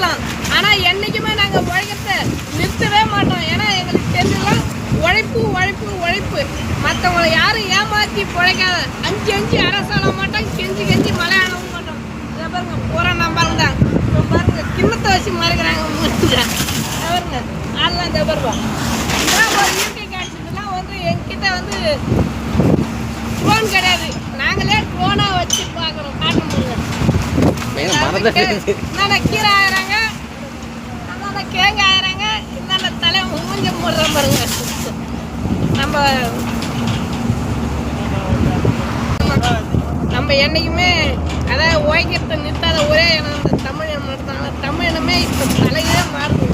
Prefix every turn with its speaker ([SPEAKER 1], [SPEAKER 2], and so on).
[SPEAKER 1] உழைக்கலாம். ஆனால் என்றைக்குமே நாங்கள் உழைக்கிறத நிறுத்தவே மாட்டோம். ஏன்னா எங்களுக்கு தெரிஞ்சலாம் உழைப்பு உழைப்பு உழைப்பு. மற்றவங்களை யாரும் ஏமாற்றி பிழைக்காத. அஞ்சு அஞ்சு அரசால மாட்டோம், கெஞ்சி கெஞ்சி மழை அணவும் மாட்டோம். இதை பாருங்க பூரா நம்பாருங்க தான். இப்போ பாருங்க கிண்ணத்தை வச்சு மறைக்கிறாங்க பாருங்க. அதெல்லாம் இந்த பாருங்க இதெல்லாம் ஒரு இயற்கை காட்சி. இதெல்லாம் வந்து எங்கிட்ட வந்து ட்ரோன் கிடையாது. நாங்களே ட்ரோனாக வச்சு பார்க்குறோம். காட்டும் போது என்னென்ன கீரை ஆகிறாங்க, என்னென்ன கேங்க ஆகிறாங்க, என்னென்ன தலை மூஞ்ச போடுற பாருங்க. நம்ம என்னைக்குமே அதாவது ஓய்கிறத நிறுத்தாத ஒரே இனம் தமிழ் இனம் மட்டும்தான். தமிழ் இனமே இப்போ தலையே மாறுது.